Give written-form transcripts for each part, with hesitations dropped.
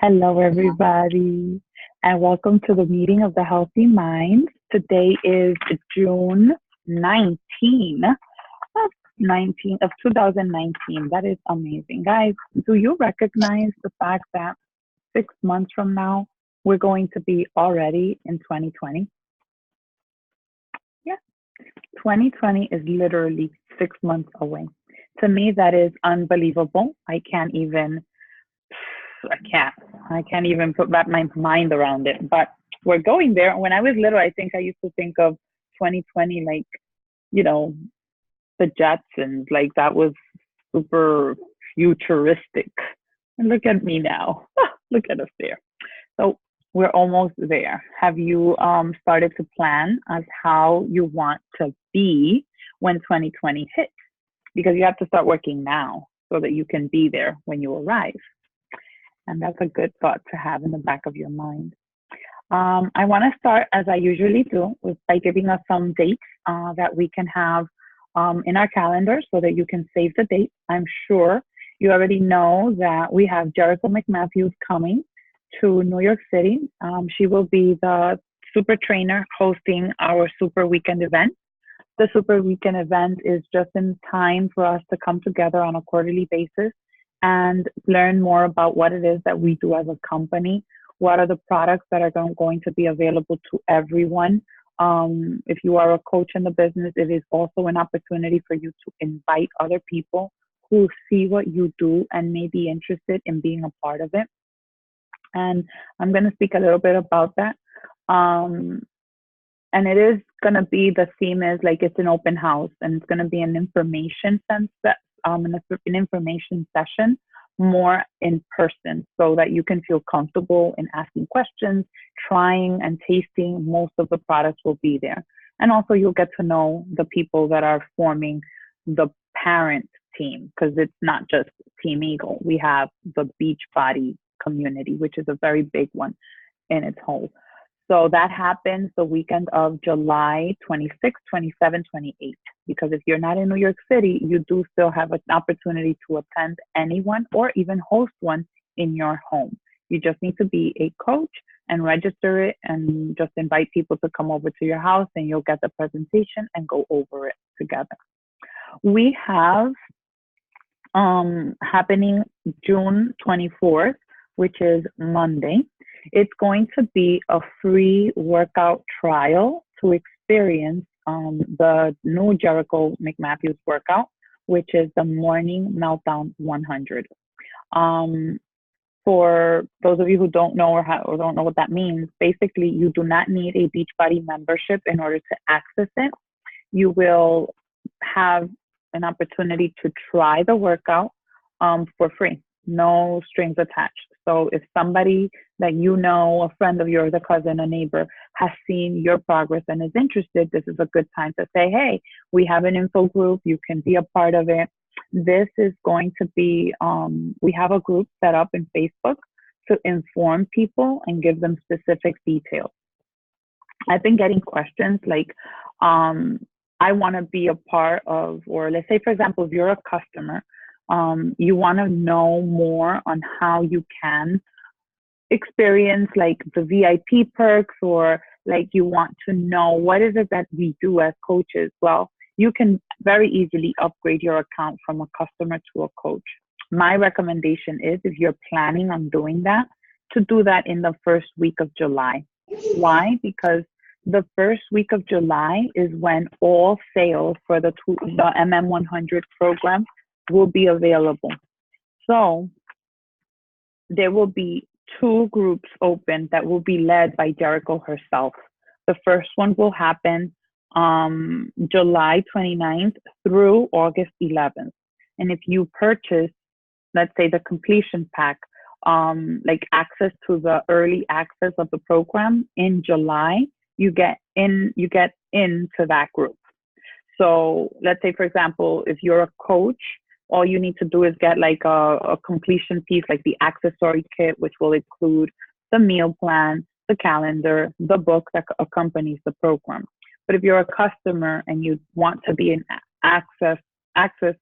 Hello, everybody, and welcome to the meeting of the Healthy Minds. Today is June 19 of 2019. That is amazing. Guys, do you recognize the fact that 6 months from now, we're going to be already in 2020? Yeah, 2020 is literally 6 months away. To me, that is unbelievable. I can't. I can't even put wrap my mind around it. But we're going there. When I was little, I think I used to think of 2020 like, you know, the Jetsons, like that was super futuristic. And look at me now. Look at us there. So we're almost there. Have you started to plan as how you want to be when 2020 hits? Because you have to start working now so that you can be there when you arrive. And that's a good thought to have in the back of your mind. I want to start, as I usually do, by giving us some dates that we can have in our calendar so that you can save the date. I'm sure you already know that we have Jericho McMatthews coming to New York City. She will be the super trainer hosting our super weekend event. The super weekend event is just in time for us to come together on a quarterly basis and learn more about what it is that we do as a company. What are the products that are going to be available to everyone? If you are a coach in the business, it is also an opportunity for you to invite other people who see what you do and may be interested in being a part of it. And I'm going to speak a little bit about that. Um, and it is going to be, the theme is like it's an open house, and it's going to be an information sense that an information session more in person so that you can feel comfortable in asking questions, trying and tasting. Most of the products will be there. And also you'll get to know the people that are forming the parent team, because it's not just Team Eagle. We have the Beachbody community, which is a very big one in its whole. So that happens the weekend of July 26, 27, 28. Because if you're not in New York City, you do still have an opportunity to attend anyone or even host one in your home. You just need to be a coach and register it and just invite people to come over to your house, and you'll get the presentation and go over it together. We have happening June 24th, which is Monday. It's going to be a free workout trial to experience the new Jericho McMatthews workout, which is the Morning Meltdown 100. Um, for those of you who don't know or don't know what that means, basically you do not need a Beachbody membership in order to access it. You will have an opportunity to try the workout for free, no strings attached. So if somebody that you know, a friend of yours, a cousin, a neighbor, has seen your progress and is interested, this is a good time to say, hey, we have an info group. You can be a part of it. This is going to be, we have a group set up in Facebook to inform people and give them specific details. I've been getting questions like, I want to be a part of, or let's say, for example, if you're a customer, you want to know more on how you can experience like the VIP perks, or like you want to know what is it that we do as coaches. Well, you can very easily upgrade your account from a customer to a coach. My recommendation is, if you're planning on doing that, to do that in the first week of July. Why? Because the first week of July is when all sales for the MM100 program will be available. So there will be two groups open that will be led by Jericho herself. The first one will happen July 29th through August 11th. And if you purchase, let's say, the completion pack, like access to the early access of the program in July, you get into that group. So let's say, for example, if you're a coach, all you need to do is get like a completion piece, like the accessory kit, which will include the meal plan, the calendar, the book that accompanies the program. But if you're a customer and you want to be in access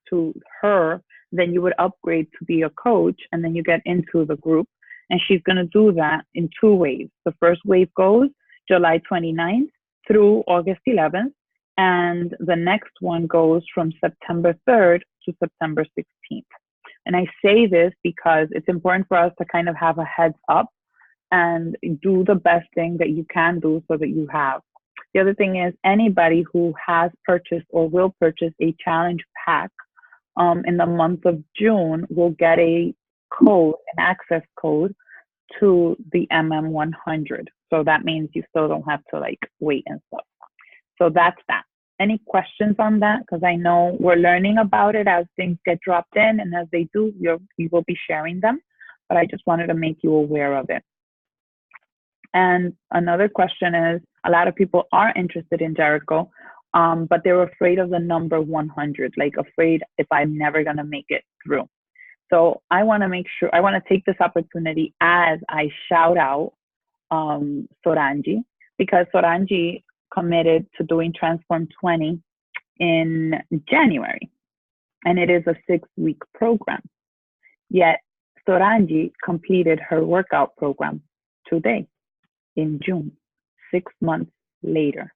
to her, then you would upgrade to be a coach, and then you get into the group. And she's going to do that in 2 waves. The first wave goes July 29th through August 11th. And the next one goes from September 3rd to September 16th. And I say this because it's important for us to kind of have a heads up and do the best thing that you can do so that you have. The other thing is anybody who has purchased or will purchase a challenge pack in the month of June will get a code, an access code to the MM100. So that means you still don't have to like wait and stuff. So that's that. Any questions on that? Because I know we're learning about it as things get dropped in, and as they do, you will be sharing them. But I just wanted to make you aware of it. And another question is, a lot of people are interested in Jericho, but they're afraid of the number 100, like afraid if I'm never going to make it through. So I want to make sure, I want to take this opportunity as I shout out Soranji, because Soranji committed to doing Transform 20 in January, and it is a 6-week program. Yet Soranji completed her workout program today in June, 6 months later.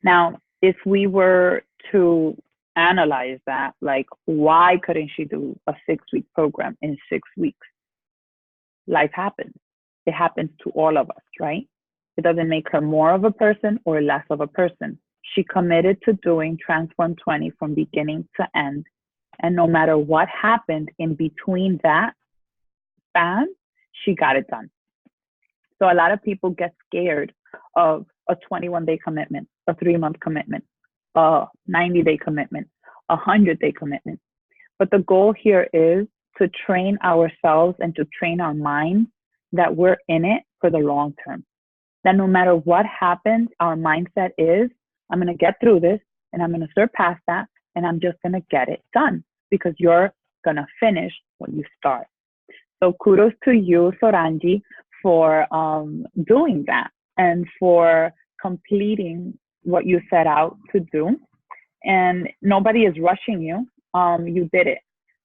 Now, if we were to analyze that, like, why couldn't she do a 6-week program in 6 weeks? Life happens. It happens to all of us, right? It doesn't make her more of a person or less of a person. She committed to doing Transform 20 from beginning to end. And no matter what happened in between that span, she got it done. So a lot of people get scared of a 21-day commitment, a 3-month commitment, a 90-day commitment, a 100-day commitment. But the goal here is to train ourselves and to train our minds that we're in it for the long term. That no matter what happens, our mindset is, I'm going to get through this and I'm going to surpass that and I'm just going to get it done, because you're going to finish what you start. So kudos to you, Soranji, for doing that and for completing what you set out to do. And nobody is rushing you. You did it.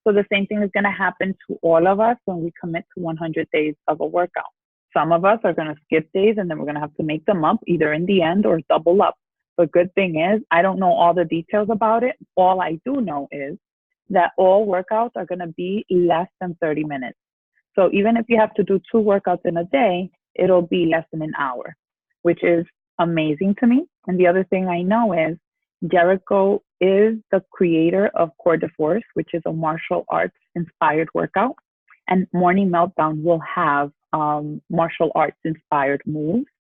So the same thing is going to happen to all of us when we commit to 100 days of a workout. Some of us are going to skip days and then we're going to have to make them up either in the end or double up. The good thing is, I don't know all the details about it. All I do know is that all workouts are going to be less than 30 minutes. So even if you have to do 2 workouts in a day, it'll be less than an hour, which is amazing to me. And the other thing I know is Jericho is the creator of Core de Force, which is a martial arts inspired workout. And Morning Meltdown will have martial arts inspired moves,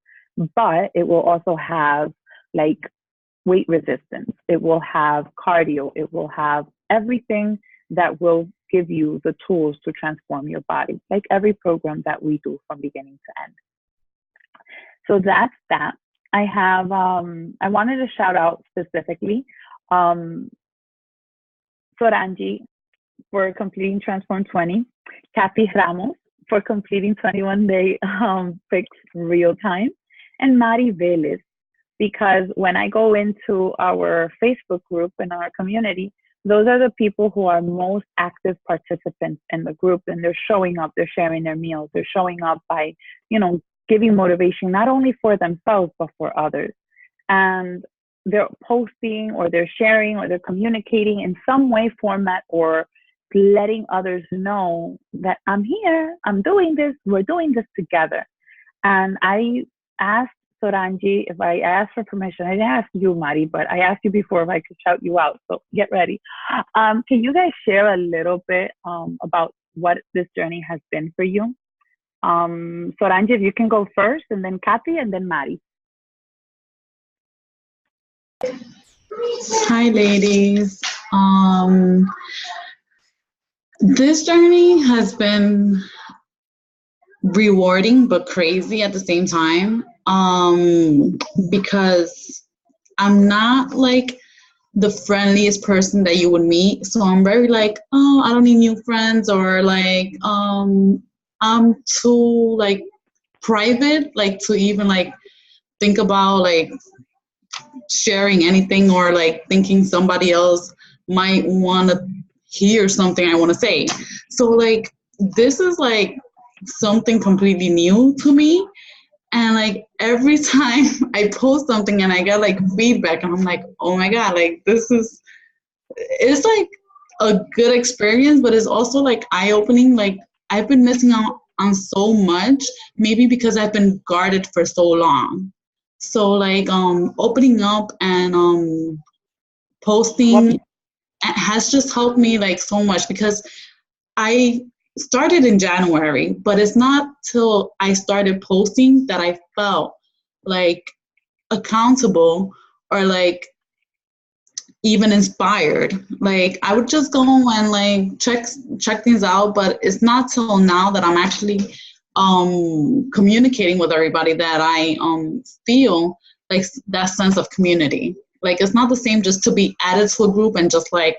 but it will also have like weight resistance. It will have cardio. It will have everything that will give you the tools to transform your body, like every program that we do from beginning to end. So that's that. I have, I wanted to shout out specifically Soranji for completing Transform 20, Kathy Ramos for completing 21-day fix real time, and Mari Velez, because when I go into our Facebook group and our community, those are the people who are most active participants in the group, and they're showing up, they're sharing their meals, they're showing up by, giving motivation, not only for themselves, but for others. And they're posting or they're sharing or they're communicating in some way, format, or letting others know that I'm here, I'm doing this, we're doing this together. And I asked Soranji if I asked for permission. I didn't ask you, Mari, but I asked you before if I could shout you out. So get ready. Can you guys share a little bit about what this journey has been for you? Soranji, if you can go first, and then Kathy, and then Mari. Hi, ladies. This journey has been rewarding but crazy at the same time, because I'm not like the friendliest person that you would meet. So I'm very like, oh, I don't need new friends, or like I'm too like private, like to even like think about like sharing anything, or like thinking somebody else might want to hear something I want to say. So like this is like something completely new to me. And like every time I post something and I get like feedback, and I'm like, oh my God, like this is, it's like a good experience, but it's also like eye opening. Like I've been missing out on so much, maybe because I've been guarded for so long. So like opening up and What? posting has just helped me like so much, because I started in January, but it's not till I started posting that I felt like accountable, or like even inspired. Like I would just go and like check things out, but it's not till now that I'm actually communicating with everybody that I feel like that sense of community. Like it's not the same just to be added to a group and just like,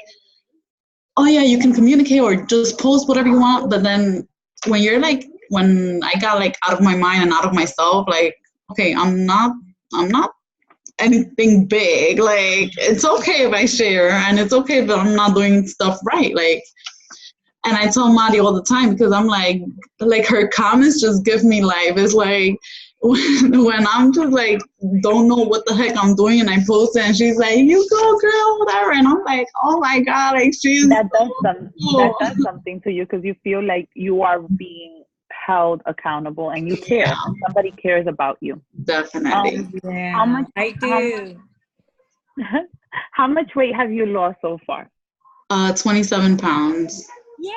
oh yeah, you can communicate or just post whatever you want. But then when you're like, when I got like out of my mind and out of myself, like, okay, I'm not anything big. Like it's okay if I share, and it's okay if I'm not doing stuff right. Like, and I tell Madi all the time, because I'm like her comments just give me life. It's like when I'm just like don't know what the heck I'm doing, and I post it, and she's like, "You go, girl," whatever, and I'm like, "Oh my God!" Like she's That so does something to you because you feel like you are being held accountable and you yeah, care. Somebody cares about you. definitely. Um, how Yeah, much I how much do. how much weight have you lost so far? 27 pounds. Yay!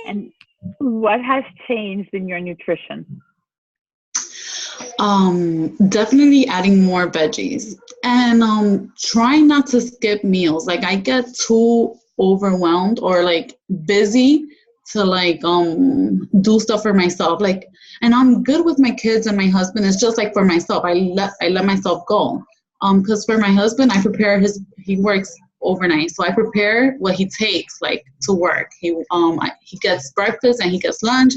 And what has changed in your nutrition? Definitely adding more veggies, and trying not to skip meals. Like I get too overwhelmed or like busy to like do stuff for myself. Like, and I'm good with my kids and my husband. It's just like for myself, I let myself go. Because for my husband, I prepare he works overnight, so I prepare what he takes like to work. He gets breakfast and he gets lunch.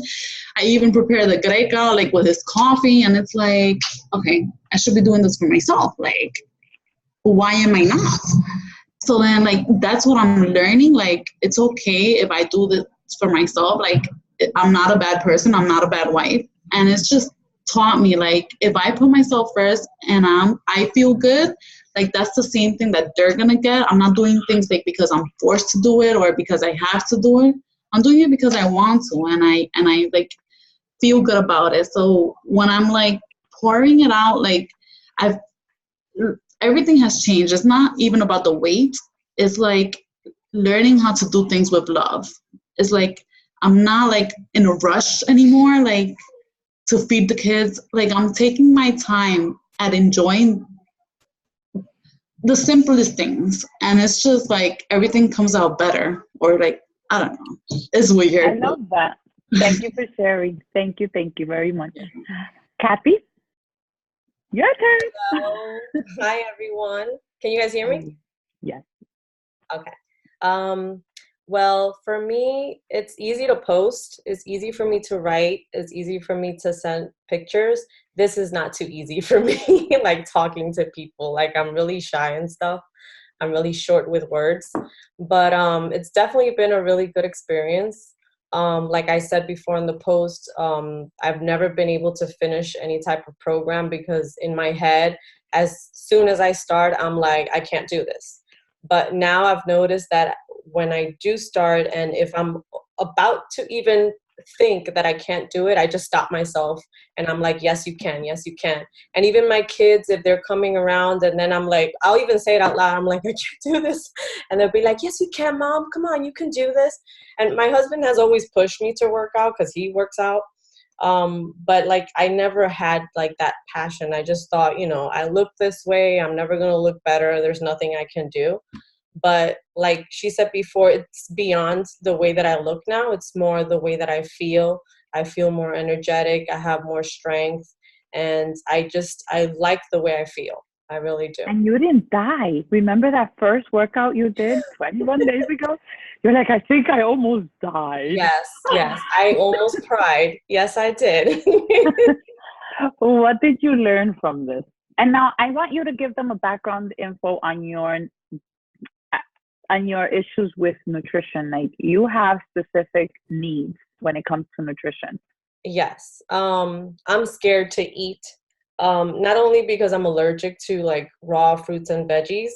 I even prepare the greca like with his coffee, and it's like, okay, I should be doing this for myself. Like, why am I not? So then, like, that's what I'm learning. Like, it's okay if I do this for myself. Like, I'm not a bad person. I'm not a bad wife, and it's just taught me like if I put myself first and I feel good, like that's the same thing that they're gonna get. I'm not doing things like because I'm forced to do it or because I have to do it. I'm doing it because I want to, and I like feel good about it. So when I'm like pouring it out, like I've everything has changed. It's not even about the weight. It's like learning how to do things with love. It's like I'm not like in a rush anymore, like to feed the kids. Like I'm taking my time at enjoying the simplest things. And it's just like everything comes out better. Or like, I don't know. It's I weird, but love that. Thank you for sharing. Thank you very much. Kathy, your turn. Hello. Hi, everyone. Can you guys hear me? Yes. Okay. Um, well, for me, it's easy to post. It's easy for me to write. It's easy for me to send pictures. This is not too easy for me, like talking to people. Like I'm really shy and stuff. I'm really short with words, but it's definitely been a really good experience. Like I said before in the post, I've never been able to finish any type of program because in my head, as soon as I start, I'm like, I can't do this. But now I've noticed that when I do start, and if I'm about to even think that I can't do it, I just stop myself and I'm like, yes, you can. Yes, you can. And even my kids, if they're coming around and then I'm like, I'll even say it out loud. I'm like, I can't do this. And they'll be like, yes, you can, mom. Come on, you can do this. And my husband has always pushed me to work out because he works out. But like, I never had like that passion. I just thought, I look this way. I'm never going to look better. There's nothing I can do. But like she said before, it's beyond the way that I look now. It's more the way that I feel. I feel more energetic. I have more strength. And I like the way I feel. I really do. And you didn't die. Remember that first workout you did 21 days ago? You're like, I think I almost died. Yes, yes. I almost cried. Yes, I did. What did you learn from this? And now I want you to give them a background info on your issues with nutrition. Like you have specific needs when it comes to nutrition. Yes. I'm scared to eat. Not only because I'm allergic to like raw fruits and veggies,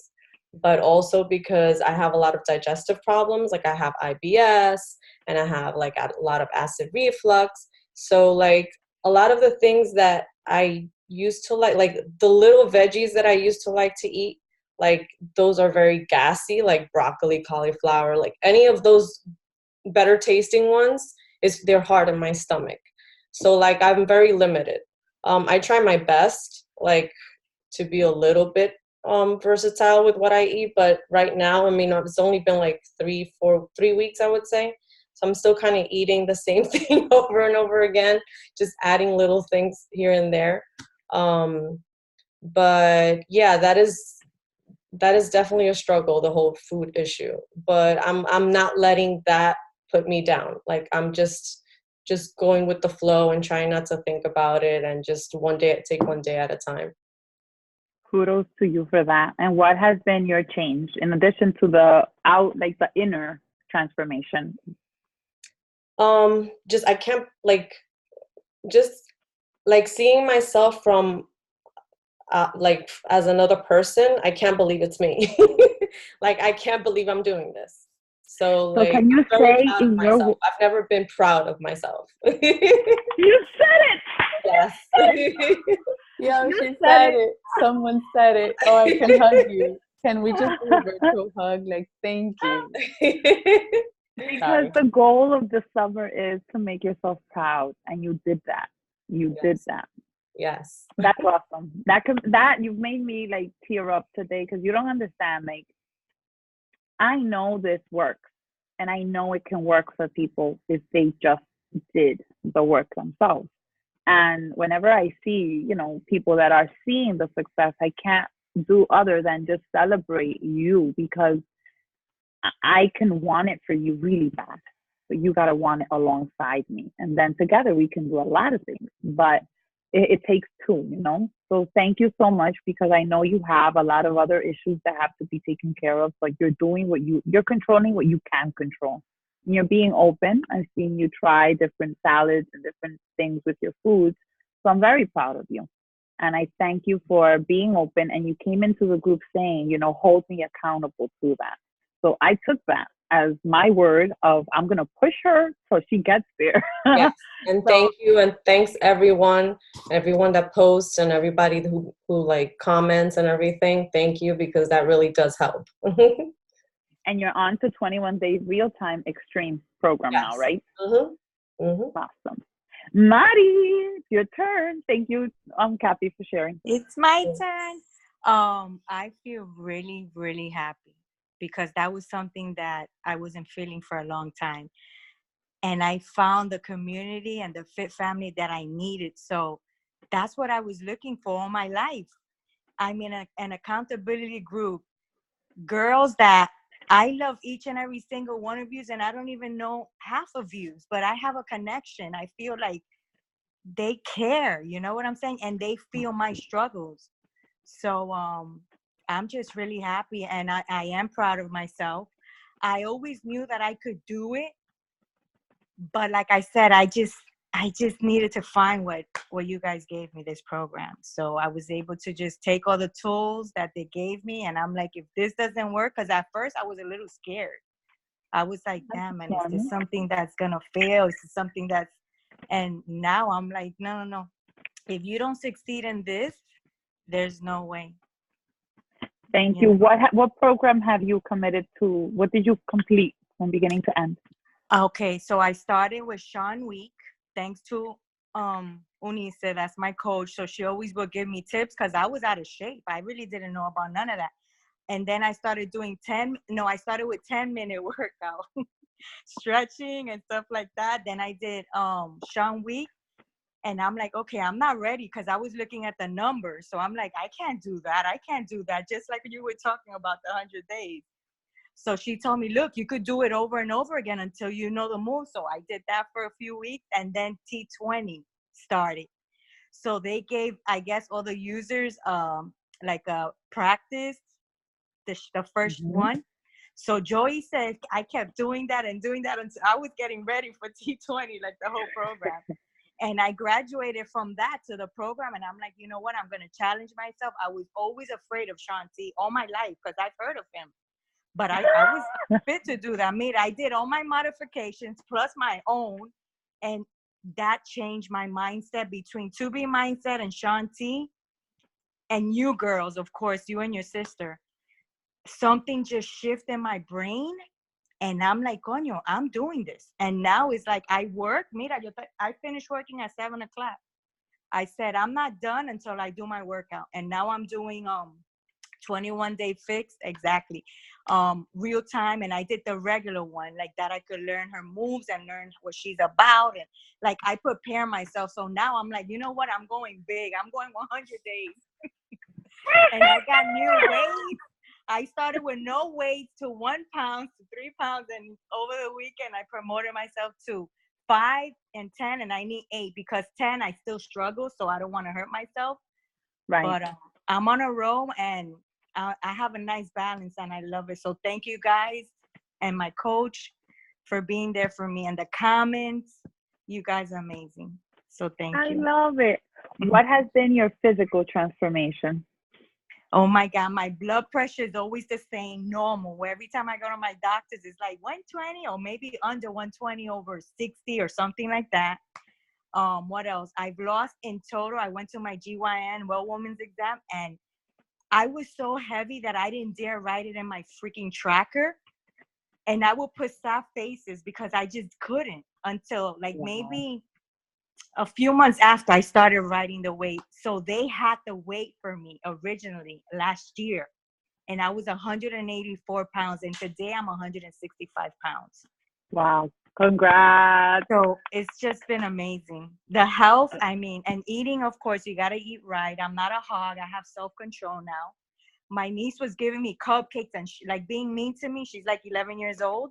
but also because I have a lot of digestive problems. Like I have IBS and I have like a lot of acid reflux. So like a lot of the things that I used to like the little veggies that I used to like to eat, like those are very gassy, like broccoli, cauliflower, like any of those better tasting ones is they're hard in my stomach. So like I'm very limited. I try my best like to be a little bit versatile with what I eat, but right now, I mean, it's only been like 3 weeks, I would say. So I'm still kind of eating the same thing over and over again, just adding little things here and there. Um, but yeah, that is definitely a struggle, the whole food issue. But I'm not letting that put me down. Like I'm just going with the flow and trying not to think about it and just take one day at a time. Kudos to you for that. And what has been your change in addition to the like the inner transformation? Just I can't like just like seeing myself from like as another person. I can't believe it's me. Like I can't believe I'm doing this. So So like can you I'm very say proud of in myself. your I've never been proud of myself. you said it. Yes. Yo, You she said said it. it. Someone said it. Oh, I can hug you. Can we just do a virtual hug? Like, thank you. Because Sorry. the goal of the summer is to make yourself proud, and you did that. You did Yes. that. Yes. That's awesome. That you've made me like tear up today because you don't understand. Like I know this works, and I know it can work for people if they just did the work themselves. And whenever I see, people that are seeing the success, I can't do other than just celebrate you because I can want it for you really bad. But you got to want it alongside me. And then together we can do a lot of things. But it takes two. So thank you so much because I know you have a lot of other issues that have to be taken care of, but you're doing you're controlling what you can control. And you're being open. I've seen you try different salads and different things with your foods. So I'm very proud of you. And I thank you for being open. And you came into the group saying, hold me accountable to that. So I took that as my word of I'm going to push her so she gets there. Yes. And So thank you. And thanks everyone that posts and everybody who like comments and everything. Thank you because that really does help. and you're on to 21 Days Real Time Extreme program now, Yes. right? Mm-hmm. Mm-hmm. Awesome. Mari, it's your turn. Thank you, Kathy, for sharing. It's my turn. I feel really, really happy because that was something that I wasn't feeling for a long time. And I found the community and the fit family that I needed. So that's what I was looking for all my life. I'm in an accountability group, girls that I love each and every single one of you, and I don't even know half of you, but I have a connection. I feel like they care, you know what I'm saying? And they feel my struggles. So I'm just really happy, and I am proud of myself. I always knew that I could do it, but like I said, I just needed to find what you guys gave me, this program. So I was able to just take all the tools that they gave me, and I'm like, if this doesn't work, because at first I was a little scared. I was like, damn, man, is this something that's gonna fail? Is this something that's, and now I'm like, no. If you don't succeed in this, there's no way. Thank you. What program have you committed to? What did you complete from beginning to end? Okay, so I started with Sean Week, thanks to Unice, that's my coach. So she always would give me tips because I was out of shape. I really didn't know about none of that. And then I started doing I started with 10-minute workout, stretching and stuff like that. Then I did Sean Week. And I'm like, okay, I'm not ready because I was looking at the numbers. So I'm like, I can't do that. Just like you were talking about the 100 days. So she told me, look, you could do it over and over again until you know the move. So I did that for a few weeks, and then T20 started. So they gave, I guess, all the users like a practice, the first one. So Joey said I kept doing that until I was getting ready for T20, like the whole program. And I graduated from that to the program. And I'm like, you know what? I'm going to challenge myself. I was always afraid of Shaun T all my life because I've heard of him. But I was not fit to do that. I mean, I did all my modifications plus my own. And that changed my mindset between To Be Mindset and Shaun T. And you girls, of course, you and your sister. Something just shifted my brain. And I'm like, coño, I'm doing this. And now it's like I work. Mira, I finished working at 7 o'clock. I said, I'm not done until I do my workout. And now I'm doing 21 day fix, exactly. Real time. And I did the regular one, like that I could learn her moves and learn what she's about. And like I prepare myself. So now I'm like, you know what? I'm going big. I'm going 100 days. And I got new weights. I started with no weights to 1 pound to 3 pounds. And over the weekend, I promoted myself to 5 and 10. And I need 8 because 10, I still struggle. So I don't want to hurt myself. Right. But I'm on a roll and I have a nice balance and I love it. So thank you guys and my coach for being there for me. And the comments, you guys are amazing. So thank you. I love it. What has been your physical transformation? Oh my God, my blood pressure is always the same, normal. Where every time I go to my doctors, it's like 120 or maybe under 120 over 60 or something like that. What else? I've lost in total. I went to my GYN, well woman's exam, and I was so heavy that I didn't dare write it in my freaking tracker. And I would put sad faces because I just couldn't until like maybe a few months after I started writing the weight. So they had the weight for me originally last year. And I was 184 pounds. And today I'm 165 pounds. Wow. Congrats. So it's just been amazing. The health, I mean, and eating, of course, you got to eat right. I'm not a hog. I have self-control now. My niece was giving me cupcakes and like being mean to me. She's like 11 years old.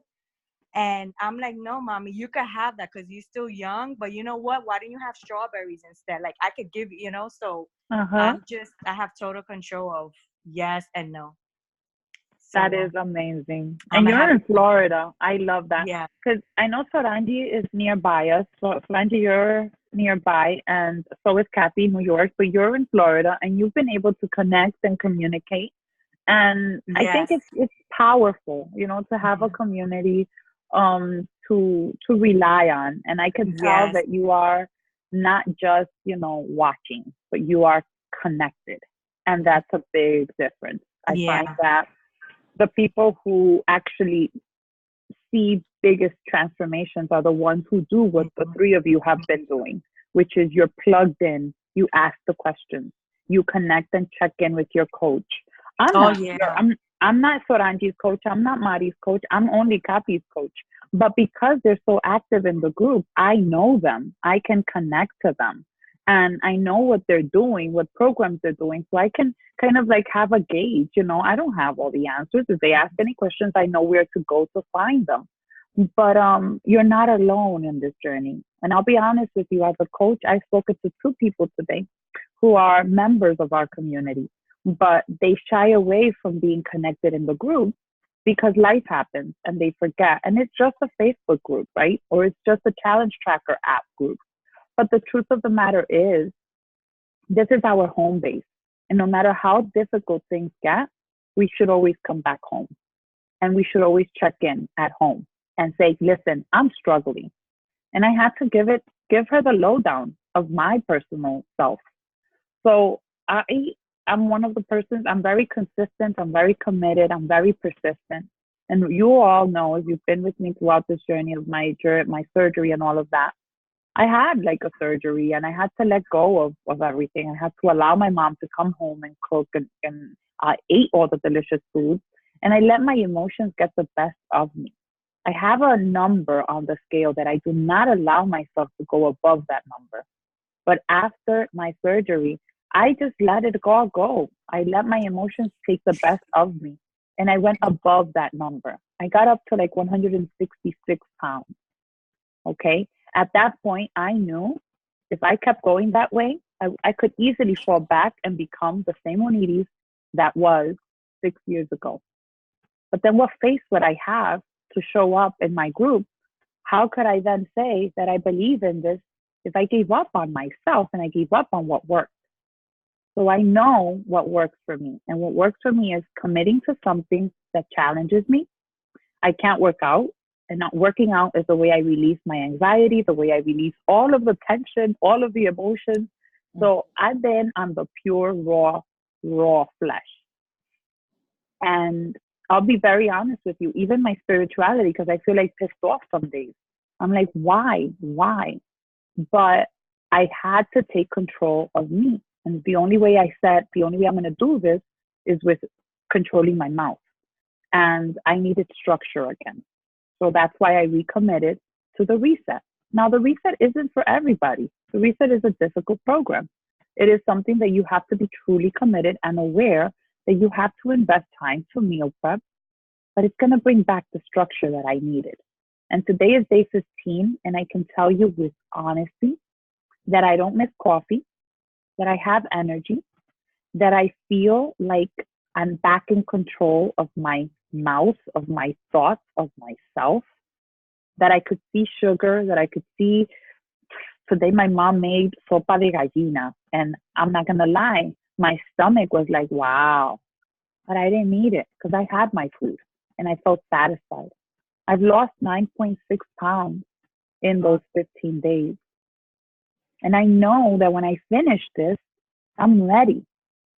And I'm like, no, mommy, you could have that because you're still young. But you know what? Why don't you have strawberries instead? Like I could give you, so I have total control of yes and no. So, that is amazing. And you're in Florida. I love that. Yeah. Because I know Sorangi is nearby us. So Sorangi, you're nearby, and so is Kathy, New York. But you're in Florida, and you've been able to connect and communicate. And I think it's powerful, to have a community to rely on. And I can tell that you are not just, watching, but you are connected. And that's a big difference. I find that the people who actually see biggest transformations are the ones who do what the three of you have been doing, which is you're plugged in, you ask the questions, you connect and check in with your coach. I'm not Sorangi's coach. I'm not Mari's coach. I'm only Kathy's coach. But because they're so active in the group, I know them. I can connect to them. And I know what they're doing, what programs they're doing. So I can kind of like have a gauge, I don't have all the answers. If they ask any questions, I know where to go to find them. But you're not alone in this journey. And I'll be honest with you, as a coach, I've spoken to 2 people today who are members of our community, but they shy away from being connected in the group because life happens and they forget. And it's just a Facebook group, right? Or it's just a challenge tracker app group. But the truth of the matter is, this is our home base. And no matter how difficult things get, we should always come back home. And we should always check in at home and say, listen, I'm struggling. And I had to give her the lowdown of my personal self. So I'm one of the persons, I'm very consistent, I'm very committed, I'm very persistent. And you all know, if you've been with me throughout this journey of my surgery and all of that, I had like a surgery and I had to let go of everything. I had to allow my mom to come home and cook and I ate all the delicious foods and I let my emotions get the best of me. I have a number on the scale that I do not allow myself to go above that number. But after my surgery, I just let it all go. I let my emotions take the best of me. And I went above that number. I got up to like 166 pounds. Okay. At that point, I knew if I kept going that way, I could easily fall back and become the same Oniris that was 6 years ago. But then what face would I have to show up in my group? How could I then say that I believe in this if I gave up on myself and I gave up on what worked. So I know what works for me. And what works for me is committing to something that challenges me. I can't work out. And not working out is the way I release my anxiety, the way I release all of the tension, all of the emotions. So I've been on the pure, raw flesh. And I'll be very honest with you, even my spirituality, because I feel like pissed off some days. I'm like, why? But I had to take control of me. And the only way I said, the only way I'm going to do this is with controlling my mouth. And I needed structure again. So that's why I recommitted to the reset. Now, the reset isn't for everybody. The reset is a difficult program. It is something that you have to be truly committed and aware that you have to invest time to meal prep, but it's going to bring back the structure that I needed. And today is day 15, and I can tell you with honesty that I don't miss coffee, that I have energy, that I feel like I'm back in control of my mouth, of my thoughts, of myself, that I could see sugar, that I could see. Today my mom made sopa de gallina, and I'm not going to lie, my stomach was like, wow, but I didn't need it because I had my food and I felt satisfied. I've lost 9.6 pounds in those 15 days. And I know that when I finish this, I'm ready.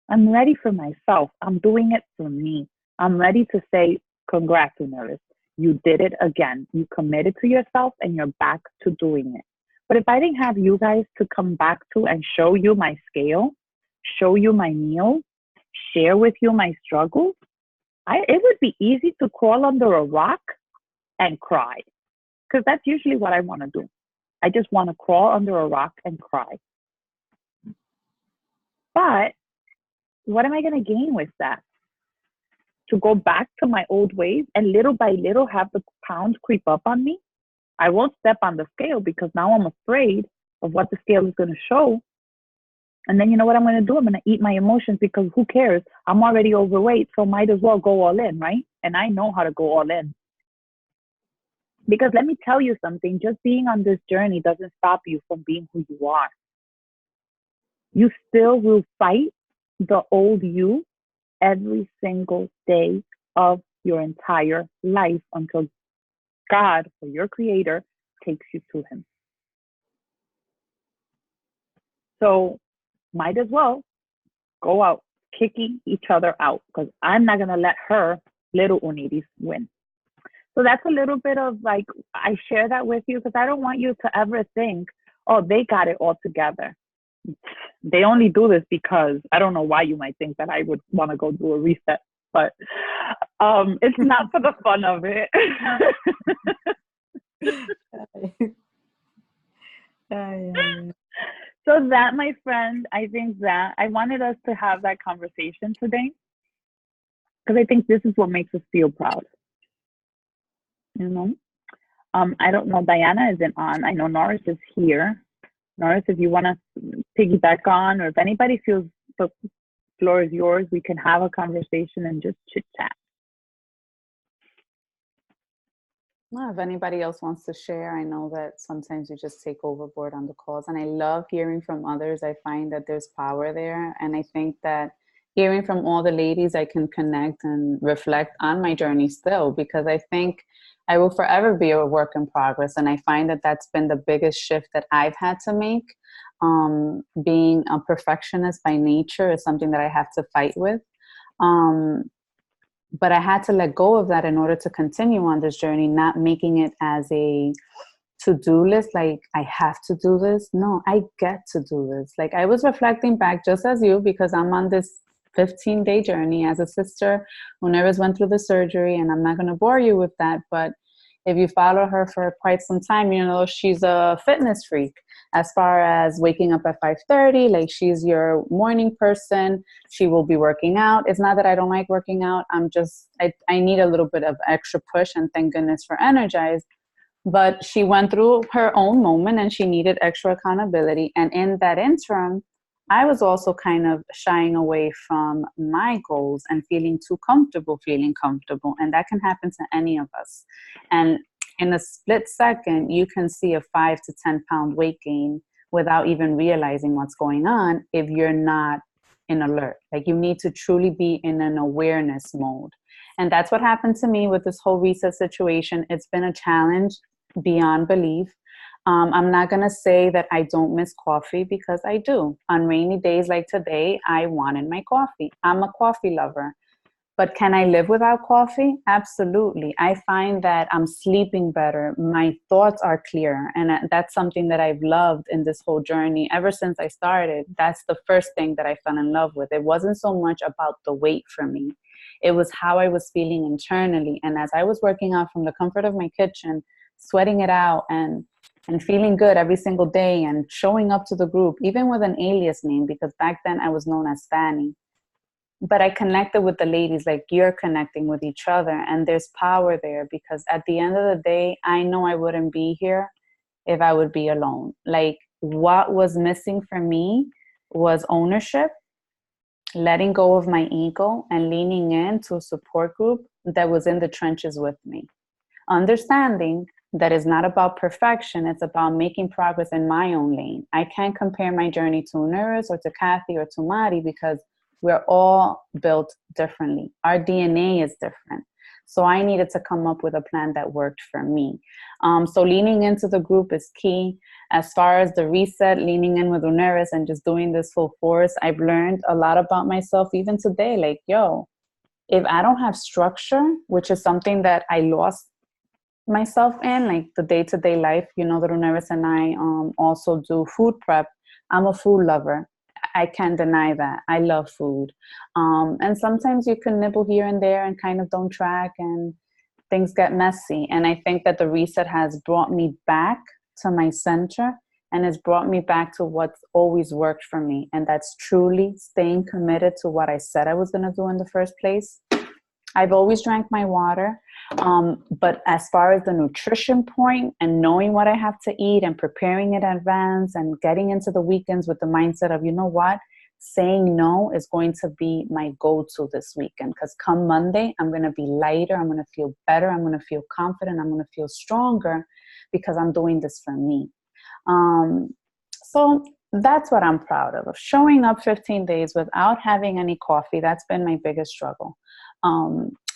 I'm ready for myself. I'm doing it for me. I'm ready to say, congrats, Uniris. You did it again. You committed to yourself and you're back to doing it. But if I didn't have you guys to come back to and show you my scale, show you my meals, share with you my struggles, it would be easy to crawl under a rock and cry. Because that's usually what I want to do. I just want to crawl under a rock and cry. But what am I going to gain with that? To go back to my old ways and little by little have the pounds creep up on me? I won't step on the scale because now I'm afraid of what the scale is going to show. And then you know what I'm going to do? I'm going to eat my emotions because who cares? I'm already overweight, so might as well go all in, right? And I know how to go all in. Because let me tell you something, just being on this journey doesn't stop you from being who you are. You still will fight the old you every single day of your entire life until God, or your creator, takes you to him. So might as well go out kicking each other out because I'm not going to let her, little Uniris, win. So that's a little bit of like, I share that with you because I don't want you to ever think, oh, they got it all together. They only do this because I don't know why you might think that I would want to go do a reset, but it's not for the fun of it. So that, my friend, I think that I wanted us to have that conversation today because I think this is what makes us feel proud. You know, I don't know, Diana isn't on. I know Norris is here. Norris, if you want to piggyback on, or if anybody feels the floor is yours, we can have a conversation and just chit chat. Well, if anybody else wants to share, I know that sometimes you just take overboard on the calls, and I love hearing from others. I find that there's power there, and I think that hearing from all the ladies, I can connect and reflect on my journey still, because I think I will forever be a work in progress. And I find that that's been the biggest shift that I've had to make. Being a perfectionist by nature is something that I have to fight with. But I had to let go of that in order to continue on this journey, not making it as a to-do list, like I have to do this. No, I get to do this. Like I was reflecting back just as you, because I'm on this 15-day journey as a sister who never went through the surgery, and I'm not going to bore you with that, but if you follow her for quite some time, you know she's a fitness freak as far as waking up at 5:30. Like she's your morning person. She will be working out. It's not that I don't like working out. I need a little bit of extra push, and thank goodness for Energize. But she went through her own moment and she needed extra accountability. And in that interim, I was also kind of shying away from my goals and feeling too comfortable feeling comfortable. And that can happen to any of us. And in a split second, you can see a 5 to 10 pound weight gain without even realizing what's going on if you're not in alert. Like you need to truly be in an awareness mode. And that's what happened to me with this whole reset situation. It's been a challenge beyond belief. I'm not going to say that I don't miss coffee, because I do. On rainy days like today, I wanted my coffee. I'm a coffee lover. But can I live without coffee? Absolutely. I find that I'm sleeping better. My thoughts are clearer. And that's something that I've loved in this whole journey. Ever since I started, that's the first thing that I fell in love with. It wasn't so much about the weight for me. It was how I was feeling internally. And as I was working out from the comfort of my kitchen, sweating it out and feeling good every single day and showing up to the group, even with an alias name, because back then I was known as Fanny. But I connected with the ladies like you're connecting with each other. And there's power there, because at the end of the day, I know I wouldn't be here if I would be alone. Like what was missing for me was ownership, letting go of my ego and leaning into a support group that was in the trenches with me. Understanding that it's not about perfection, it's about making progress in my own lane. I can't compare my journey to Nuris or to Kathy or to Mari, because we're all built differently. Our DNA is different. So I needed to come up with a plan that worked for me. So leaning into the group is key. As far as the reset, leaning in with Uneris and just doing this full force, I've learned a lot about myself even today. Like, yo, if I don't have structure, which is something that I lost myself in, like the day-to-day life, you know, that Uneris and I also do food prep. I'm a food lover. I can't deny that. I love food. And sometimes you can nibble here and there and kind of don't track and things get messy. And I think that the reset has brought me back to my center and has brought me back to what's always worked for me. And that's truly staying committed to what I said I was going to do in the first place. I've always drank my water. But as far as the nutrition point and knowing what I have to eat and preparing in advance and getting into the weekends with the mindset of, you know what, saying no is going to be my go-to this weekend. Because come Monday, I'm going to be lighter. I'm going to feel better. I'm going to feel confident. I'm going to feel stronger because I'm doing this for me. So that's what I'm proud of showing up 15 days without having any coffee. That's been my biggest struggle.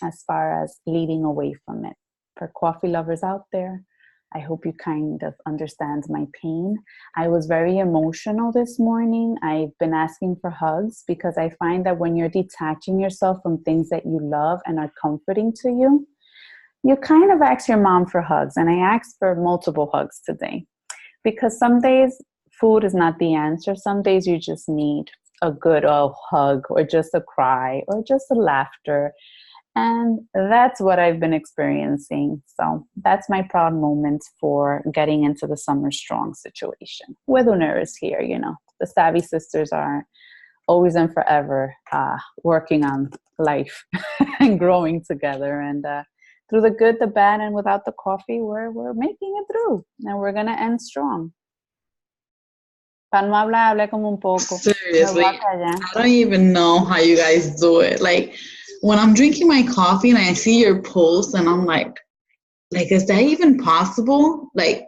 As far as leading away from it. For coffee lovers out there, I hope you kind of understand my pain. I was very emotional this morning. I've been asking for hugs because I find that when you're detaching yourself from things that you love and are comforting to you, you kind of ask your mom for hugs. And I asked for multiple hugs today because some days food is not the answer. Some days you just need a good hug or just a cry or just a laughter. And that's what I've been experiencing. So that's my proud moment for getting into the Summer Strong situation. With Uneris here, you know, the Savvy Sisters are always and forever working on life and growing together. And through the good, the bad, and without the coffee, we're making it through. And we're going to end strong. Para no hablar, hablé como un poco. Seriously, I don't even know how you guys do it. Like, when I'm drinking my coffee and I see your post and I'm like, is that even possible? Like,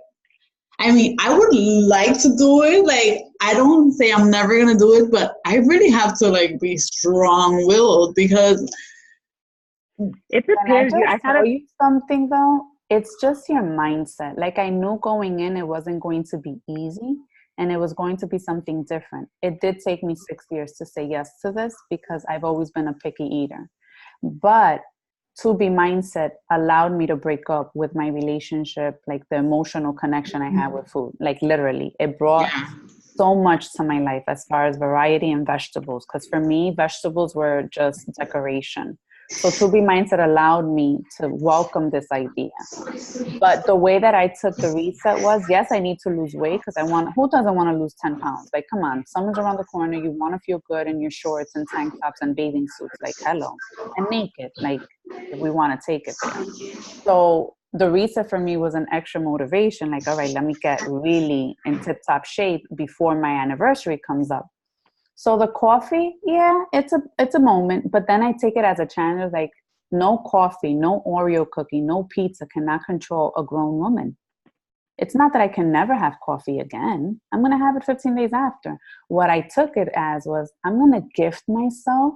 I mean, I would like to do it. Like, I don't say I'm never going to do it, but I really have to, like, be strong-willed because it prepares you. I tell you something, though. It's just your mindset. Like, I knew going in it wasn't going to be easy. And it was going to be something different. It did take me 6 years to say yes to this because I've always been a picky eater. But To Be Mindset allowed me to break up with my relationship, like the emotional connection I had with food. Like literally, it brought so much to my life as far as variety and vegetables. Because for me, vegetables were just decoration. So To Be Mindset allowed me to welcome this idea. But the way that I took the reset was, yes, I need to lose weight because who doesn't want to lose 10 pounds? Like, come on, summer's around the corner. You want to feel good in your shorts and tank tops and bathing suits. Like, hello. And naked, like, if we want to take it there. So the reset for me was an extra motivation. Like, all right, let me get really in tip-top shape before my anniversary comes up. So the coffee, yeah, it's a moment, but then I take it as a challenge, like no coffee, no Oreo cookie, no pizza cannot control a grown woman. It's not that I can never have coffee again. I'm going to have it 15 days after. What I took it as was, I'm going to gift myself.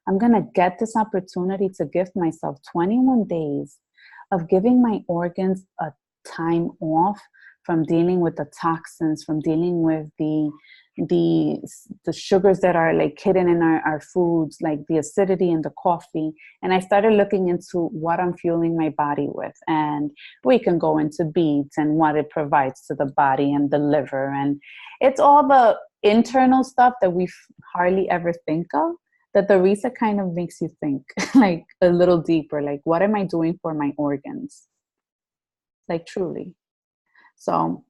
I'm going to get this opportunity to gift myself 21 days of giving my organs a time off from dealing with the toxins, from dealing with the sugars that are like hidden in our foods, like the acidity in the coffee. And I started looking into what I'm fueling my body with. And we can go into beets and what it provides to the body and the liver. And it's all the internal stuff that we hardly ever think of, that the reset kind of makes you think like a little deeper, like what am I doing for my organs? Like truly. So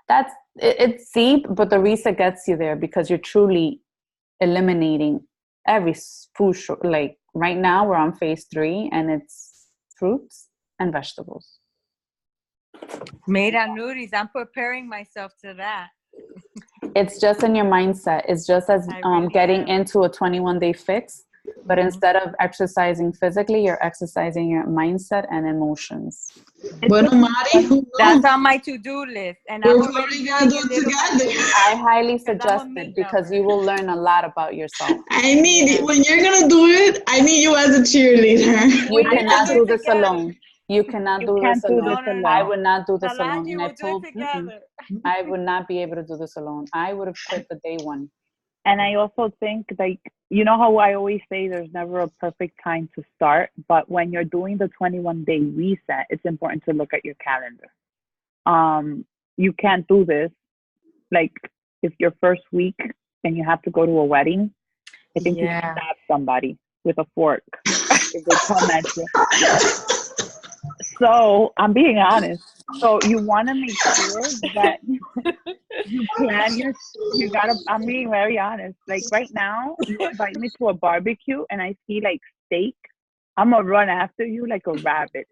that's, it's deep, but the reset gets you there because you're truly eliminating every food, like right now we're on phase 3 and it's fruits and vegetables. Made noodles. I'm preparing myself to that. It's just in your mindset. It's just as getting into a 21-day fix, but instead of exercising physically, you're exercising your mindset and emotions. Bueno, Mari, who that's on my to-do list, and we're probably gonna do it together. I highly suggest it because you will learn a lot about yourself. I need when you're gonna do it. I need you as a cheerleader. You cannot do this alone. You cannot do this alone. I would not do this alone. And I told I would not be able to do this alone. I would have quit the day one. And I also think, like, you know how I always say there's never a perfect time to start, but when you're doing the 21-day reset, it's important to look at your calendar. You can't do this, like, if your first week and you have to go to a wedding, I think you can stab somebody with a fork if they come at you. So I'm being honest. So you want to make sure that you plan you gotta, I'm being very honest. Like right now, you invite me to a barbecue and I see like steak, I'm gonna run after you like a rabbit.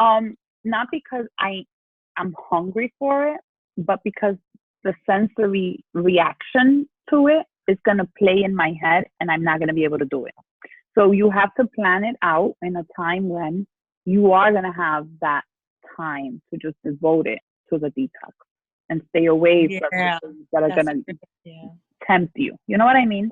Not because I'm hungry for it, but because the sensory reaction to it is gonna play in my head and I'm not gonna be able to do it. So you have to plan it out in a time when you are gonna have that time to just devote it to the detox and stay away from the things that are gonna tempt you. You know what I mean?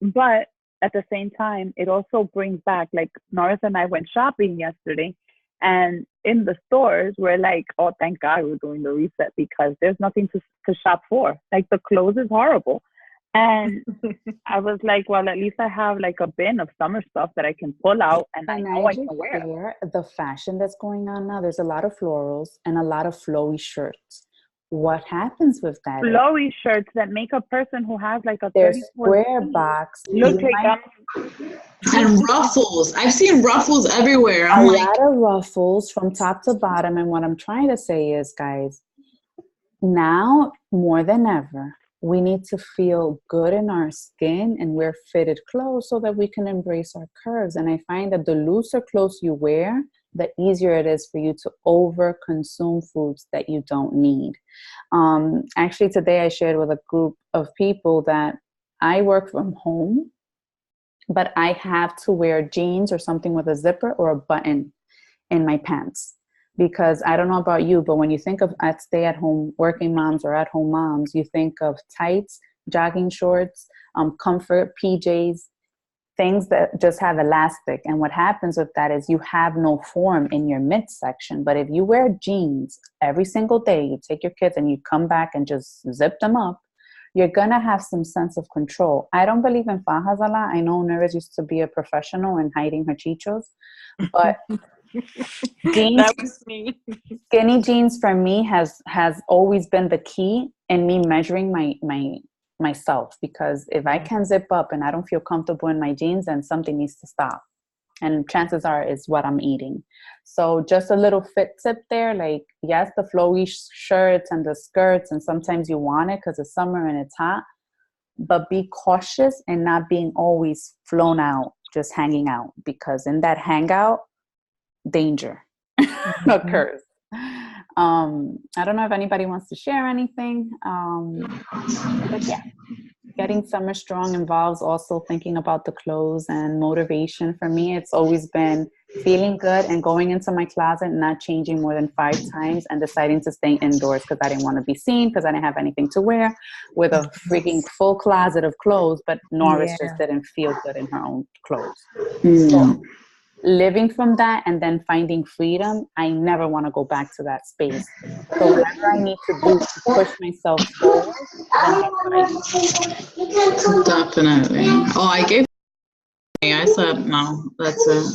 But at the same time, it also brings back, like Norris and I went shopping yesterday, and in the stores we're like, oh, thank God we're doing the reset because there's nothing to shop for. Like the clothes is horrible. And I was like, well, at least I have like a bin of summer stuff that I can pull out and I know I can wear. The fashion that's going on now, there's a lot of florals and a lot of flowy shirts. What happens with that? Flowy shirts that make a person who has like a square box. Look like and ruffles. I've seen ruffles everywhere. A lot of ruffles from top to bottom. And what I'm trying to say is, guys, now more than ever, we need to feel good in our skin and wear fitted clothes so that we can embrace our curves. And I find that the looser clothes you wear, the easier it is for you to over consume foods that you don't need. Actually, today I shared with a group of people that I work from home, but I have to wear jeans or something with a zipper or a button in my pants. Because I don't know about you, but when you think of stay-at-home working moms or at-home moms, you think of tights, jogging shorts, comfort, PJs, things that just have elastic. And what happens with that is you have no form in your midsection. But if you wear jeans every single day, you take your kids and you come back and just zip them up, you're going to have some sense of control. I don't believe in fajas a lot. I know Neres used to be a professional in hiding her chichos, but jeans, that was me. Skinny jeans for me has always been the key in me measuring myself, because if I can zip up and I don't feel comfortable in my jeans, then something needs to stop. And chances are it's what I'm eating. So just a little fit tip there, like yes, the flowy shirts and the skirts, and sometimes you want it because it's summer and it's hot, but be cautious and not being always flown out, just hanging out, because in that hangout, danger occurs. I don't know if anybody wants to share anything, but yeah, getting summer strong involves also thinking about the clothes and motivation. For me, it's always been feeling good and going into my closet, not changing more than 5 times, and deciding to stay indoors because I didn't want to be seen, because I didn't have anything to wear, with a freaking full closet of clothes, but Norris just didn't feel good in her own clothes. So living from that and then finding freedom, I never want to go back to that space. So whatever I need to do to push myself forward, then that's what I do. Definitely. Oh, I said, no, that's it.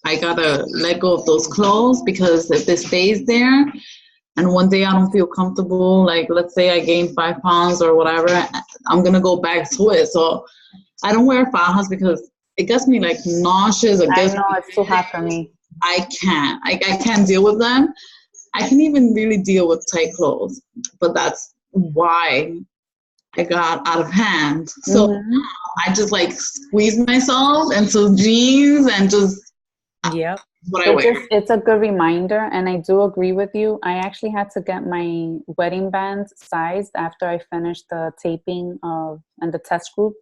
I gotta let go of those clothes, because if it stays there and one day I don't feel comfortable, like let's say I gain 5 pounds or whatever, I'm gonna go back to it. So I don't wear fajas because it gets me like nauseous. I know it's too hot for me. I can't deal with them. I can even really deal with tight clothes, but that's why I got out of hand. So I just like squeeze myself into jeans and just what I wear. It's a good reminder, and I do agree with you. I actually had to get my wedding band sized after I finished the taping of and the test group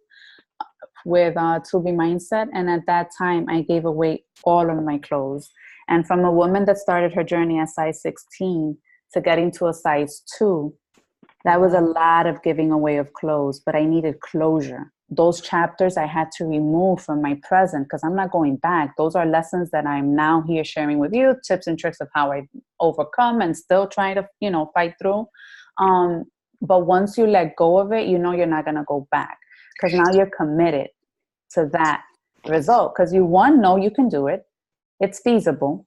with To Be Mindset, and at that time I gave away all of my clothes. And from a woman that started her journey at size 16 to getting to a size 2, that was a lot of giving away of clothes, but I needed closure. Those chapters I had to remove from my present because I'm not going back. Those are lessons that I'm now here sharing with you, tips and tricks of how I overcome and still trying to, fight through. But once you let go of it, you're not going to go back, because now you're committed to that result, because you know you can do it. It's feasible.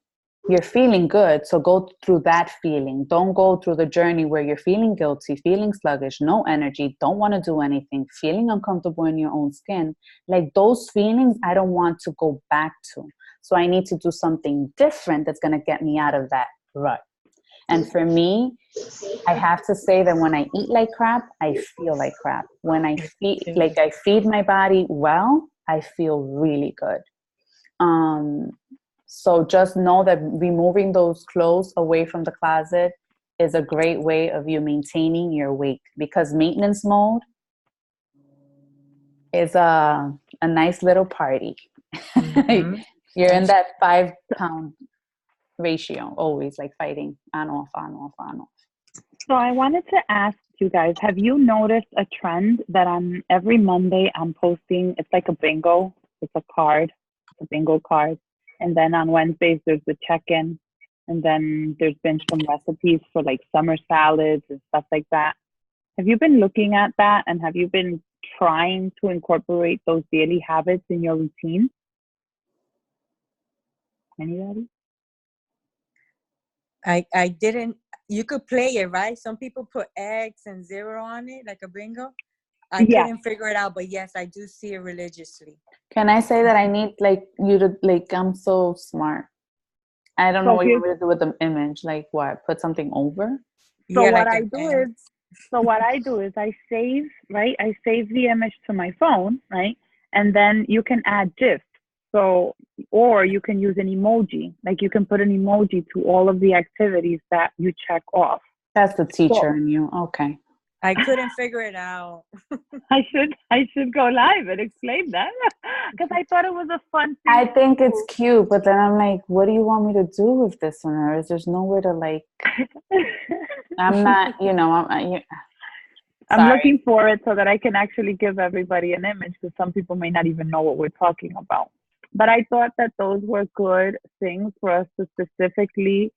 You're feeling good, so go through that feeling. Don't go through the journey where you're feeling guilty, feeling sluggish, no energy, don't want to do anything, feeling uncomfortable in your own skin. Like those feelings, I don't want to go back to. So I need to do something different that's going to get me out of that rut. And for me, I have to say that when I eat like crap, I feel like crap. When I feed my body well, I feel really good. So just know that removing those clothes away from the closet is a great way of you maintaining your weight, because maintenance mode is a nice little party. You're in that 5-pound ratio, always like fighting on, off, on, off, on, off. So I wanted to ask you guys, have you noticed a trend that every Monday I'm posting, it's like a bingo, it's a card, it's a bingo card. And then on Wednesdays, there's the check-in. And then there's been some recipes for like summer salads and stuff like that. Have you been looking at that? And have you been trying to incorporate those daily habits in your routine? Anybody? I didn't. You could play it, right? Some people put X and 0 on it, like a bingo. I couldn't figure it out, but yes, I do see it religiously. Can I say that I need you to I'm so smart. I don't know what you want me to do with the image. Like what? Put something over? So what I do is I save, right? I save the image to my phone, right? And then you can add GIFs. So, or you can use an emoji. Like you can put an emoji to all of the activities that you check off. That's the teacher in you. Okay. I couldn't figure it out. I should go live and explain that, because I thought it was a fun thing. I think it's cute, but then I'm like, what do you want me to do with this one? Or there's nowhere to I'm not, I'm looking for it so that I can actually give everybody an image, because some people may not even know what we're talking about. But I thought that those were good things for us to specifically,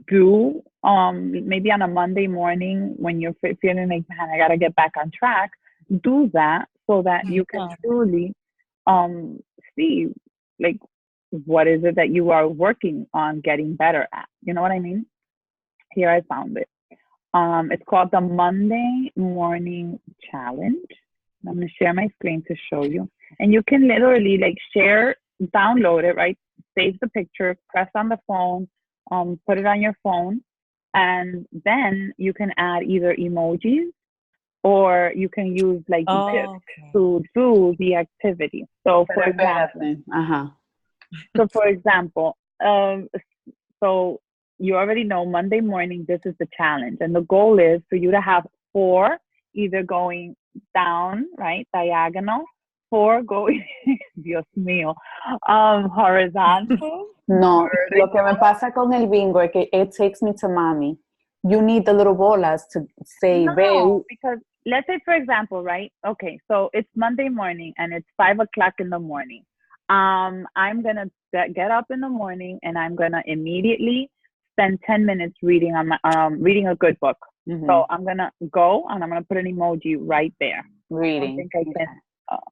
do maybe on a Monday morning when you're feeling like, man, I gotta get back on track. Do that so that you can truly see like what is it that you are working on getting better at. You know what I mean? Here, I found it. It's called the Monday Morning Challenge. I'm gonna share my screen to show you, and you can literally download it, right? Save the picture, press on the phone. Put it on your phone, and then you can add either emojis or you can use GIFs to do the activity. So for example, so you already know Monday morning, this is the challenge. And the goal is for you to have 4 either going down, right, diagonal, before going, Dios mío, horizontal, No, lo que me vertical. pasa con el bingo es que it takes me to mommy. You need the little bolas to say No, ve. because let's say, for example, right? Okay, so it's Monday morning and it's 5 o'clock in the morning. I'm gonna get up in the morning and I'm gonna immediately spend 10 minutes reading on my reading a good book. Mhm. So I'm gonna go and I'm gonna put an emoji right there. I don't Reading. think I can.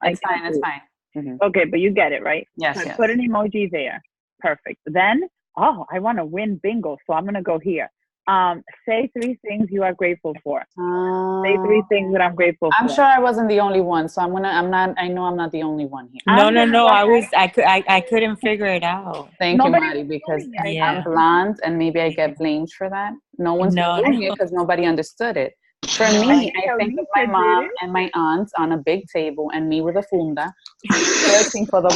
It's I fine. can It's do it. fine. Mhm. Okay, but you get it, right? Yes, So I yes. put an emoji there. Perfect. Then, I want to win bingo, so I'm gonna go here. Say 3 things you are grateful for. Say 3 things that I'm grateful I'm for. sure I wasn't the only one, so I know I'm not the only one here. No, I'm no, gonna no. go I was. ahead. I couldn't figure it out. Thank you, Nobody Mari, was because doing it. Yeah. I'm blonde and maybe I get blamed for that. No one's No, doing no. it because nobody understood it. For No, me, I Angelica think of my did mom it. and my aunts on a big table and me with a funda searching for the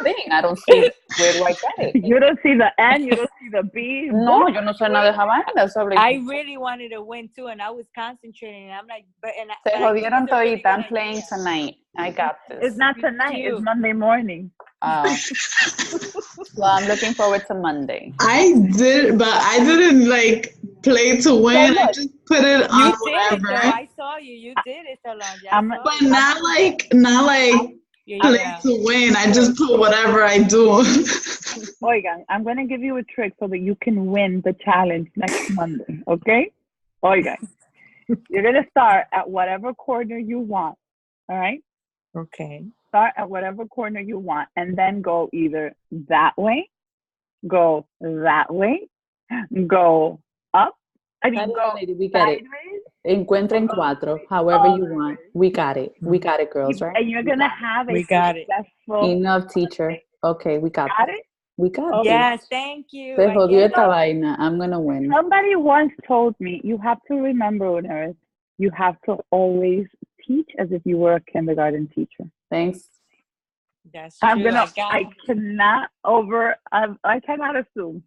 thing. I don't see where do I get it. You don't see the N, you don't see the B. No, What? yo no sé nada de esa vaina. So like, I really wanted to win too, and I was concentrating. And I'm like, se but I think jodieron it's a really todita. good I'm playing idea. tonight. I got this. It's not You tonight, it's too. Monday morning. Oh. Well, I'm looking forward to Monday. I did, but I didn't like play to win. I look, just put it You on did it though. whatever. I saw you. You did it, Solange. I I'm, saw But you. not like play Yeah. to win. I just put whatever I do. Oigan, I'm going to give you a trick so that you can win the challenge next Monday, okay? Oigan, you're going to start at whatever corner you want, all right? Okay. Start at whatever corner you want and then go either that way, go that way, go up, go We get it. sideways. Encuentren cuatro, however you want. We got it. We got it, girls, right? And you're We going to got have a We got it. successful Enough, teacher. Okay, we got Got this. it? We got Okay. this. Yes, thank you. Se I jodió get esta it. vaina. I'm gonna win. Somebody once told me, you have to remember, Uneris, you have to always teach as if you were a kindergarten teacher. Thanks. That's true. I cannot assume.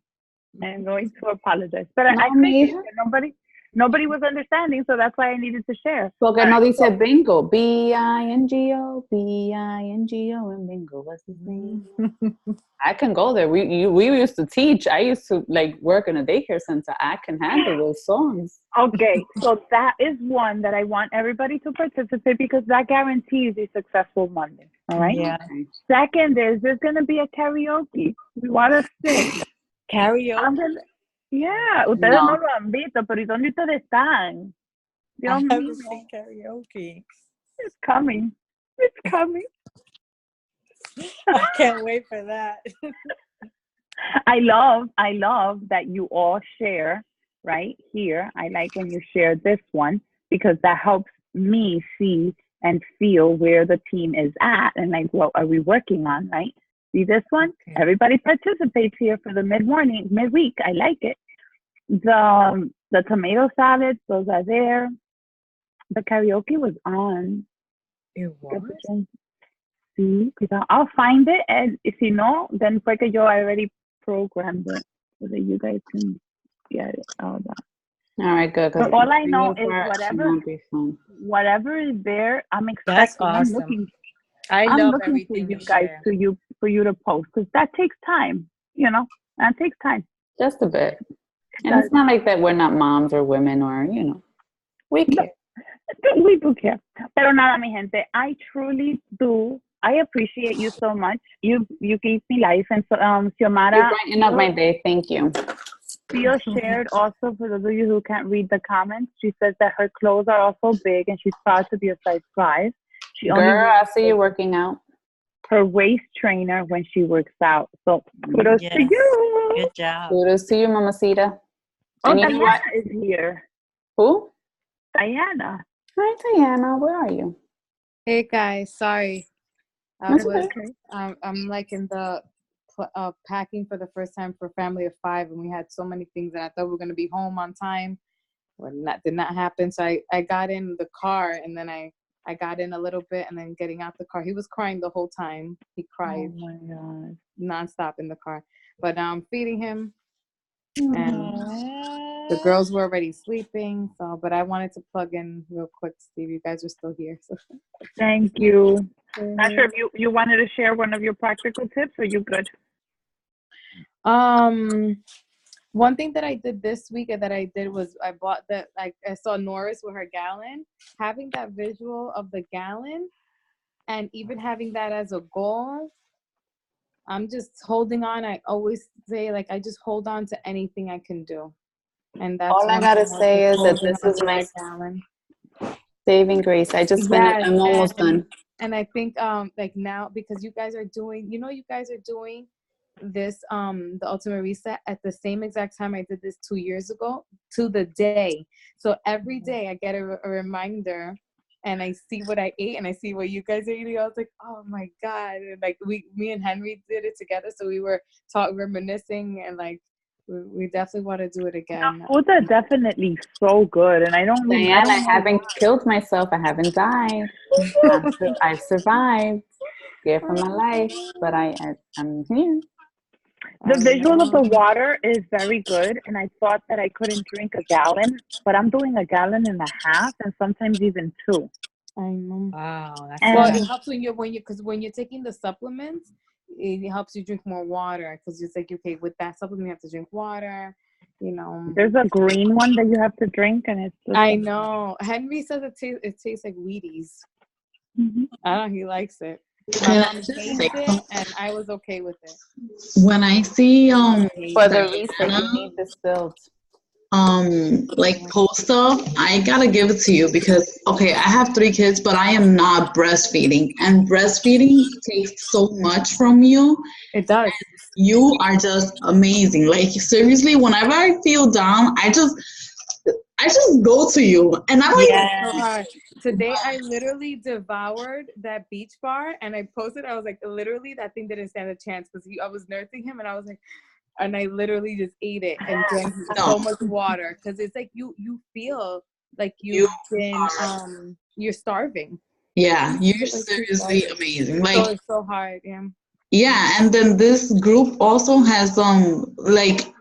I'm going to apologize. But No, I figured mija. that nobody was understanding, so that's why I needed to share. Porque All no right, dice so- bingo. B-I-N-G-O. B-I-N-G-O and bingo. What's his name? I can go there. We used to teach. I used to like work in a daycare center. I can handle those songs. Okay, so that is one that I want everybody to participate because that guarantees a successful Monday. All right. Yeah. Okay. Second is there's gonna be a karaoke. We want to sing. Karaoke. Yeah, ustedes no lo han visto, pero ¿y dónde ustedes están? I Dios haven't mío, seen karaoke. it's coming. It's coming. I can't wait for that. I love that you all share right here. I like when you share this one because that helps me see and feel where the team is at and like what are we working on, right? See this one? Okay. Everybody participates here for the midweek. I like it. The tomato salads, those are there. The karaoke was on. It was? Sí, I'll find it, and if you know, then fue que yo already programmed it so that you guys can get it. All that. All right, good. But all I know is whatever is there, I'm expecting. That's awesome. I'm love looking for everything you guys share. for you to post because that takes time. You know, that takes time. Just a bit. And it's not like that we're not moms or women or, you know, we care. We do care. Pero nada, mi gente, I truly do. I appreciate you so much. You gave me life, and so Xiomara. You're brightening up my day. Thank you. Theo shared also, for those of you who can't read the comments, she says that her clothes are also big and she's proud to be a size 5. She only Girl, I see you working out. her waist trainer when she works out. So kudos to you. Good job. Kudos to you, Mamacita. Oh, And you know Diana what? is here. Who? Diana. Hi, Diana. Where are you? Hey guys, sorry. That's okay. I'm like in the packing for the first time for family of 5, and we had so many things, and I thought we were gonna be home on time. Well, that did not happen. So I got in the car, and then I got in a little bit, and then getting out the car, he was crying the whole time. He cried Oh my God. nonstop in the car. But I'm feeding him, and the girls were already sleeping. So, but I wanted to plug in real quick, Steve. You guys are still here. So. Thank you. Not sure if you wanted to share one of your practical tips, or you good? One thing that I did this week that I did was I bought I saw Norris with her gallon. Having that visual of the gallon and even having that as a goal, I'm just holding on. I always say, like, I just hold on to anything I can do. And that's All I gotta say is that this is my gallon. saving grace. I just finished. I'm almost done. And I think like now, because you guys are doing, you guys are doing this the Ultimate Reset at the same exact time I did this 2 years ago, to the day. So every day I get a reminder, and I see what I ate and I see what you guys are eating. I was like, oh my God. And like me and Henry did it together. So we were reminiscing, and like we definitely want to do it again. The foods are definitely so good, and I don't Diane, I haven't killed myself. I haven't died. I've survived. Scared for my life, but I'm here. The visual of the water is very good, and I thought that I couldn't drink a gallon, but I'm doing 1.5 gallons, and sometimes even 2. I know. Wow. Well, it helps when you're taking the supplements, it helps you drink more water, because it's like, okay, with that supplement you have to drink water. There's a green one that you have to drink, and it's just I know. Henry says it tastes like Wheaties. Mm-hmm. I don't know, he likes it. My mom hates it, and I was okay with it. When I see for the reset, you need distilled. Like post stuff, I gotta give it to you, because okay, I have 3 kids, but I am not breastfeeding, and breastfeeding takes so much from you. It does. You are just amazing. Like, seriously, whenever I feel down, I just go to you, and I don't so hard. Today I literally devoured that Beach Bar, and I posted. I was like, literally, that thing didn't stand a chance, because I was nursing him, and I was like, and I literally just ate it and drank so much water, because it's like you feel like you've been you're starving. Yeah, you're seriously amazing. Like, so it's so hard. Yeah, and then this group also has like,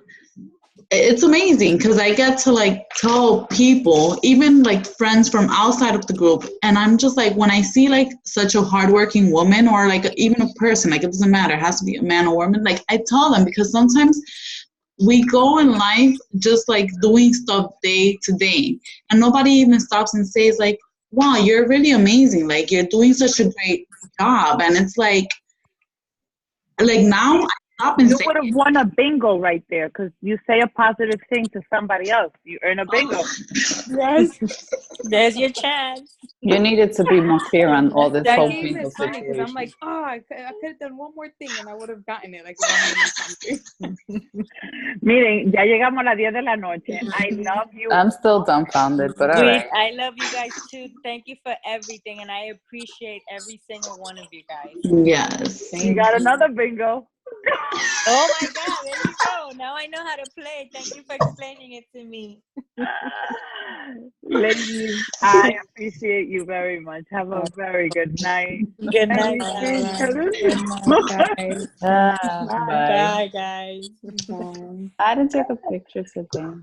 it's amazing, because I get to like tell people, even like friends from outside of the group, and I'm just like, when I see like such a hardworking woman, or like even a person, like it doesn't matter, it has to be a man or woman, like I tell them, because sometimes we go in life just like doing stuff day to day, and nobody even stops and says like, wow, you're really amazing, like you're doing such a great job. And it's like now I stop and you say, would have won a bingo right there, because you say a positive thing to somebody else, you earn a bingo. Yes. There's your chance. You needed to be more clear on all this That whole game bingo is funny, because I'm situation. like, I could have done one more thing and I would have gotten it. Like, Miren, ya llegamos a las 10 de la noche. I love you. I'm still dumbfounded, but all right. I love you guys too. Thank you for everything, and I appreciate every single one of you guys. yes. You got another bingo. Oh my God, there you go. Now I know how to play. Thank you for explaining it to me. Ladies, I appreciate you very much. Have a very good night. Good night, Bye. Bye, guys. I didn't take a picture today.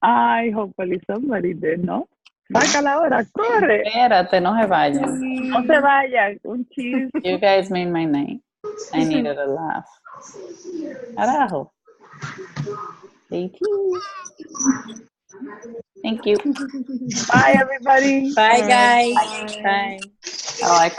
Ay, hopefully somebody did, ¿no? Sácala ahora, corre. Espérate, no se vayan. No se vaya, un cheese. You guys made my night. I needed a laugh. Carajo. Thank you. Thank you. Bye, everybody. Bye, guys. Bye. Oh, I